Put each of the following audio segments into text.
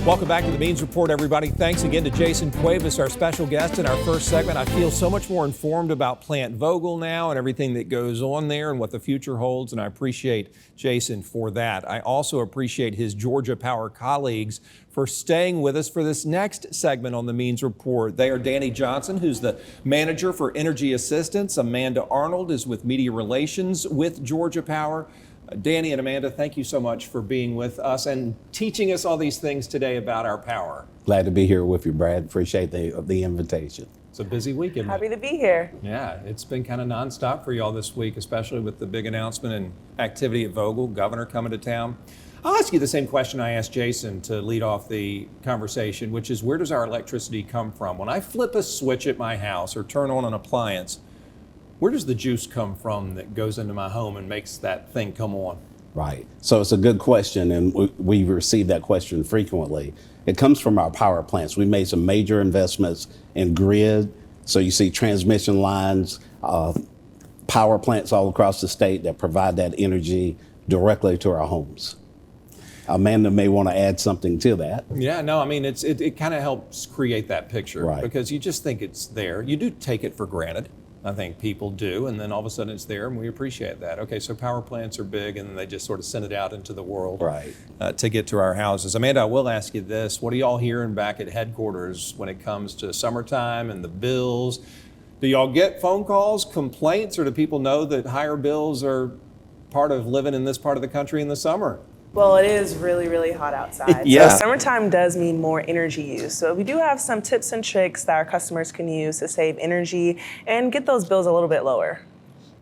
Welcome back to the Means Report, everybody. Thanks again to Jason Cuevas, our special guest in our first segment. I feel so much more informed about Plant Vogtle now and everything that goes on there and what the future holds, and I appreciate Jason for that. I also appreciate his Georgia Power colleagues for staying with us for this next segment on the Means Report. They are Danny Johnson, who's the manager for energy assistance. Amanda Arnold is with media relations with Georgia Power. Danny and Amanda, thank you so much for being with us and teaching us all these things today about our power. Glad to be here with you, Brad. Appreciate the invitation. It's a busy week, isn't it? Happy to be here. Yeah, it's been kind of nonstop for y'all this week, especially with the big announcement and activity at Vogtle, governor coming to town. I'll ask you the same question I asked Jason to lead off the conversation, which is, where does our electricity come from? When I flip a switch at my house or turn on an appliance, where does the juice come from that goes into my home and makes that thing come on? Right. So it's a good question, and we receive that question frequently. It comes from our power plants. We made some major investments in grid. So you see transmission lines, power plants all across the state that provide that energy directly to our homes. Amanda may want to add something to that. Yeah, no, I mean, it kind of helps create that picture, right? Because you just think it's there. You do take it for granted. I think people do, and then all of a sudden it's there, and we appreciate that. Okay, so power plants are big, and they just sort of send it out into the world, right, to get to our houses. Amanda, I will ask you this. What are y'all hearing back at headquarters when it comes to summertime and the bills? Do y'all get phone calls, complaints, or do people know that higher bills are part of living in this part of the country in the summer? Well, it is really, really hot outside. Yeah. So summertime does mean more energy use. So we do have some tips and tricks that our customers can use to save energy and get those bills a little bit lower.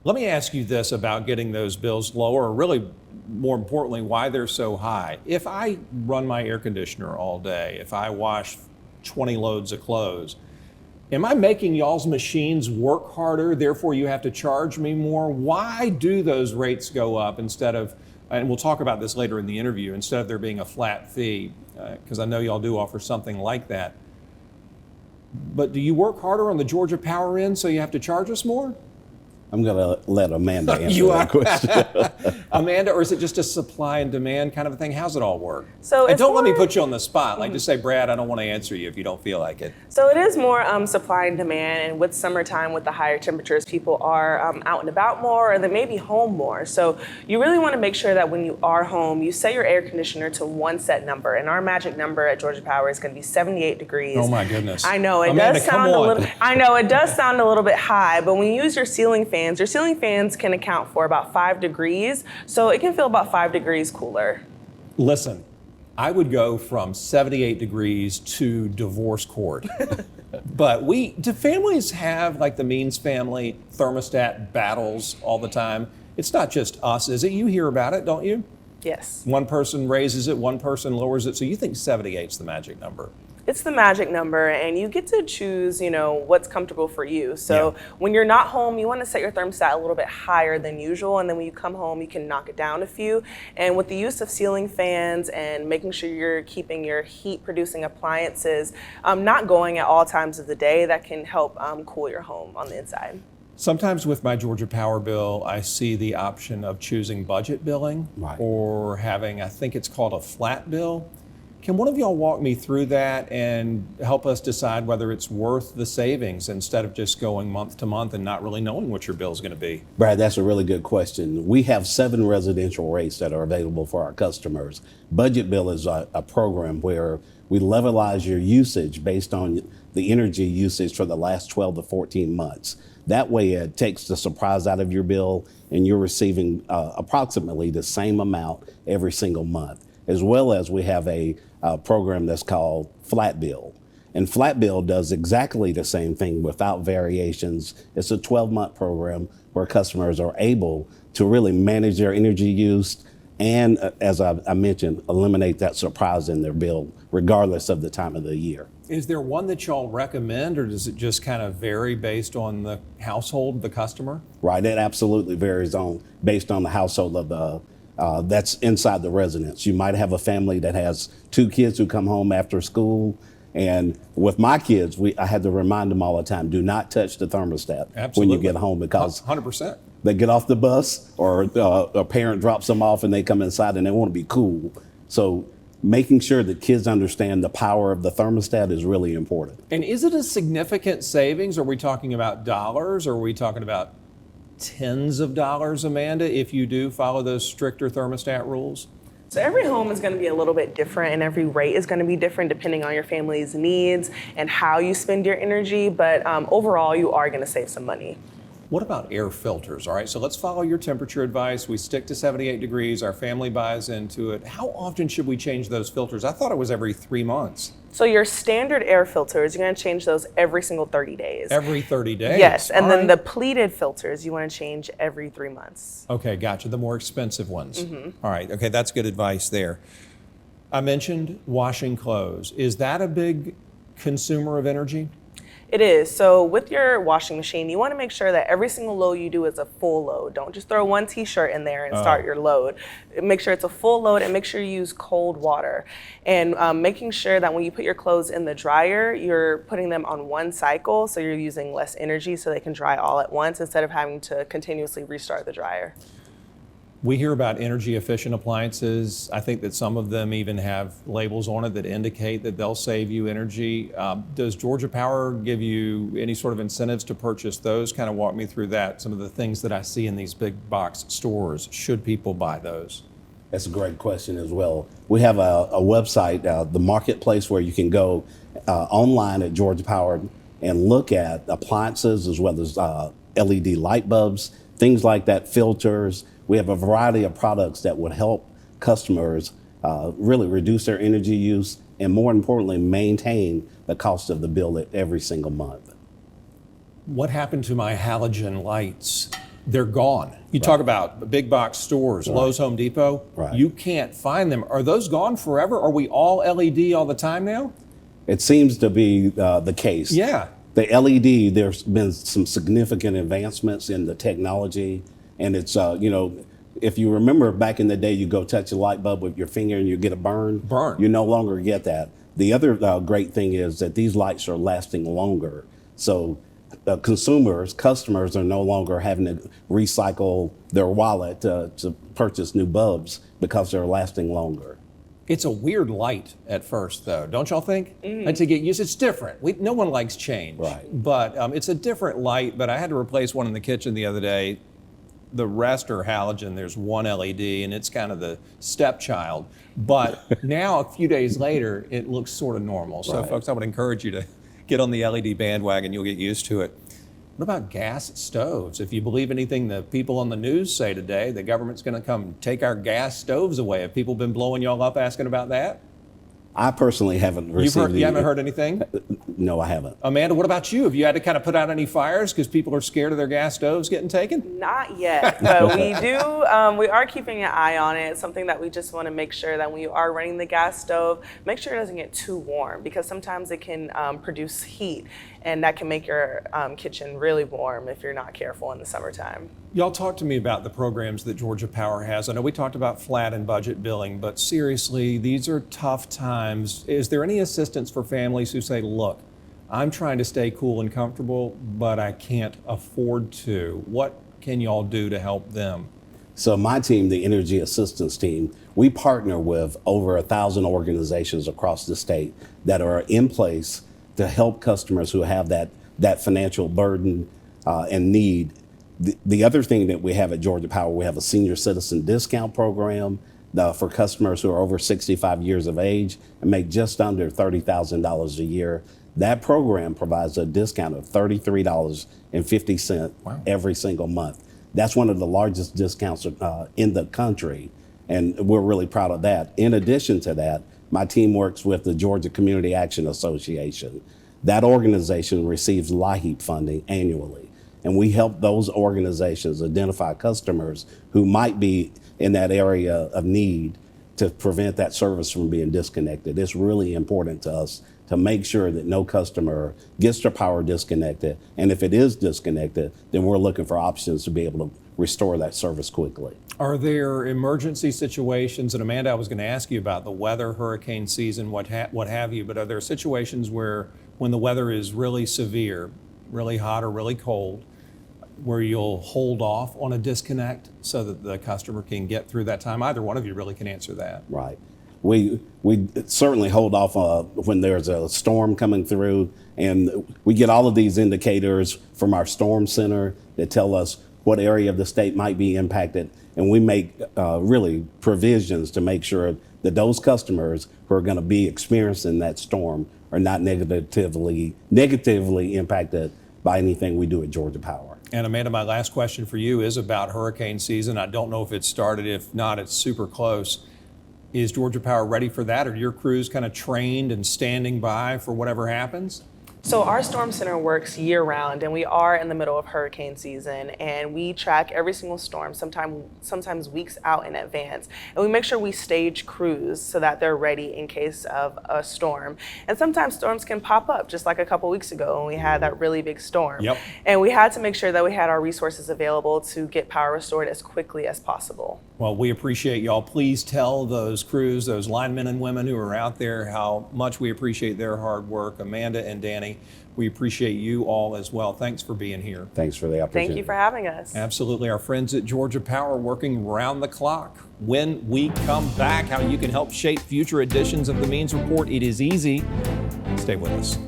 Let me ask you this about getting those bills lower, or really more importantly, why they're so high. If I run my air conditioner all day, if I wash 20 loads of clothes, am I making y'all's machines work harder, therefore you have to charge me more? Why do those rates go up instead of, and we'll talk about this later in the interview, instead of there being a flat fee, because I know y'all do offer something like that. But do you work harder on the Georgia Power end so you have to charge us more? I'm going to let Amanda answer that question. Amanda, or is it just a supply and demand kind of a thing? How's it all work? So and don't let me put you on the spot. Like, just say, Brad, I don't want to answer you if you don't feel like it. So it is more supply and demand, and with summertime, with the higher temperatures, people are out and about more, and they may be home more. So you really want to make sure that when you are home, you set your air conditioner to one set number, and our magic number at Georgia Power is going to be 78 degrees. Oh my goodness! I know it Amanda, does sound a little. I know it does sound a little bit high, but when you use your ceiling fans can account for about 5 degrees, so it can feel about 5 degrees cooler. Listen, I would go from 78 degrees to divorce court. But do families have, like the Means family, thermostat battles all the time? It's not just us, is it? You hear about it, don't you? Yes. One person raises it, one person lowers it, so you think 78 is the magic number? It's the magic number, and you get to choose, what's comfortable for you. So when you're not home, you want to set your thermostat a little bit higher than usual, and then when you come home, you can knock it down a few. And with the use of ceiling fans and making sure you're keeping your heat-producing appliances not going at all times of the day, that can help cool your home on the inside. Sometimes with my Georgia Power bill, I see the option of choosing budget billing, right, or having, I think it's called a flat bill. Can one of y'all walk me through that and help us decide whether it's worth the savings instead of just going month to month and not really knowing what your bill is going to be? Brad, that's a really good question. We have 7 residential rates that are available for our customers. Budget bill is a program where we levelize your usage based on the energy usage for the last 12 to 14 months. That way it takes the surprise out of your bill, and you're receiving approximately the same amount every single month. As well as we have a program that's called Flat Bill. And Flat Bill does exactly the same thing without variations. It's a 12-month program where customers are able to really manage their energy use and, as I mentioned, eliminate that surprise in their bill, regardless of the time of the year. Is there one that y'all recommend, or does it just kind of vary based on the household, the customer? Right, it absolutely varies based on the household of the that's inside the residence. You might have a family that has 2 kids who come home after school. And with my kids, I had to remind them all the time, do not touch the thermostat when you get home, because 100%. They get off the bus, or a parent drops them off and they come inside and they want to be cool. So making sure that kids understand the power of the thermostat is really important. And is it a significant savings? Are we talking about dollars, or are we talking about tens of dollars, Amanda, if you do follow those stricter thermostat rules? So every home is going to be a little bit different, and every rate is going to be different depending on your family's needs and how you spend your energy. But overall, you are going to save some money. What about air filters? All right, so let's follow your temperature advice. We stick to 78 degrees. Our family buys into it. How often should we change those filters? I thought it was every 3 months. So your standard air filters, you're going to change those every single 30 days. Every 30 days? Yes, and All then right. the pleated filters, you want to change every 3 months. Okay, gotcha. The more expensive ones. All right, okay, that's good advice there. I mentioned washing clothes. Is that a big consumer of energy? It is. So with your washing machine, you want to make sure that every single load you do is a full load. Don't just throw one t-shirt in there and start your load. Make sure it's a full load, and make sure you use cold water. And making sure that when you put your clothes in the dryer, you're putting them on one cycle, so you're using less energy so they can dry all at once instead of having to continuously restart the dryer. We hear about energy efficient appliances. I think that some of them even have labels on it that indicate that they'll save you energy. Does Georgia Power give you any sort of incentives to purchase those? Kind of walk me through that, some of the things that I see in these big box stores. Should people buy those? That's a great question as well. We have a website, the marketplace, where you can go online at Georgia Power and look at appliances as well as LED light bulbs, things like that, filters. We have a variety of products that would help customers really reduce their energy use and, more importantly, maintain the cost of the bill every single month. What happened to my halogen lights? They're gone. You talk about big box stores, Lowe's, Home Depot. Right. You can't find them. Are those gone forever? Are we all LED all the time now? It seems to be the case. Yeah. The LED, there's been some significant advancements in the technology. And it's, if you remember back in the day, you go touch a light bulb with your finger and you get a burn. You no longer get that. The other great thing is that these lights are lasting longer. So customers are no longer having to recycle their wallet to purchase new bulbs because they're lasting longer. It's a weird light at first, though, don't y'all think? And to get used, it's different. No one likes change. Right. But it's a different light. But I had to replace one in the kitchen the other day. The rest are halogen. There's one LED, and it's kind of the stepchild. But now, a few days later, it looks sort of normal. So, Right. folks, I would encourage you to get on the LED bandwagon. You'll get used to it. What about gas stoves? If you believe anything the people on the news say today, the government's going to come take our gas stoves away. Have people been blowing y'all up asking about that? I personally haven't received You haven't heard anything? No, I haven't. Amanda, what about you? Have you had to kind of put out any fires because people are scared of their gas stoves getting taken? Not yet, but we are keeping an eye on it. It's something that we just want to make sure that when you are running the gas stove, make sure it doesn't get too warm, because sometimes it can produce heat, and that can make your kitchen really warm if you're not careful in the summertime. Y'all talk to me about the programs that Georgia Power has. I know we talked about flat and budget billing, but seriously, these are tough times. Is there any assistance for families who say, look, I'm trying to stay cool and comfortable, but I can't afford to? What can y'all do to help them? So my team, the Energy Assistance Team, we partner with over 1,000 organizations across the state that are in place to help customers who have that financial burden and need. The other thing that we have at Georgia Power, we have a senior citizen discount program for customers who are over 65 years of age and make just under $30,000 a year. That program provides a discount of $33.50 every single month. That's one of the largest discounts in the country, and we're really proud of that. In addition to that, my team works with the Georgia Community Action Association. That organization receives LIHEAP funding annually, and we help those organizations identify customers who might be in that area of need to prevent that service from being disconnected. It's really important to us to make sure that no customer gets their power disconnected, and if it is disconnected, then we're looking for options to be able to restore that service quickly. Are there emergency situations, and Amanda, I was going to ask you about the weather, hurricane season, what have you, but are there situations where when the weather is really severe, really hot or really cold, where you'll hold off on a disconnect so that the customer can get through that time? Either one of you really can answer that. Right. we certainly hold off when there's a storm coming through, and we get all of these indicators from our storm center that tell us what area of the state might be impacted, and we make really provisions to make sure that those customers who are going to be experiencing that storm are not negatively impacted by anything we do at Georgia Power. And Amanda, my last question for you is about hurricane season. I don't know if it's started. If not, it's super close. Is Georgia Power ready for that? Are your crews kind of trained and standing by for whatever happens? So our storm center works year round, and we are in the middle of hurricane season, and we track every single storm, sometimes weeks out in advance. And we make sure we stage crews so that they're ready in case of a storm. And sometimes storms can pop up, just like a couple weeks ago when we had that really big storm. Yep. And we had to make sure that we had our resources available to get power restored as quickly as possible. Well, we appreciate y'all. Please tell those crews, those linemen and women who are out there, how much we appreciate their hard work. Amanda and Danny, we appreciate you all as well. Thanks for being here. Thanks for the opportunity. Thank you for having us. Absolutely. Our friends at Georgia Power working round the clock. When we come back, how you can help shape future editions of the Means Report. It is easy. Stay with us.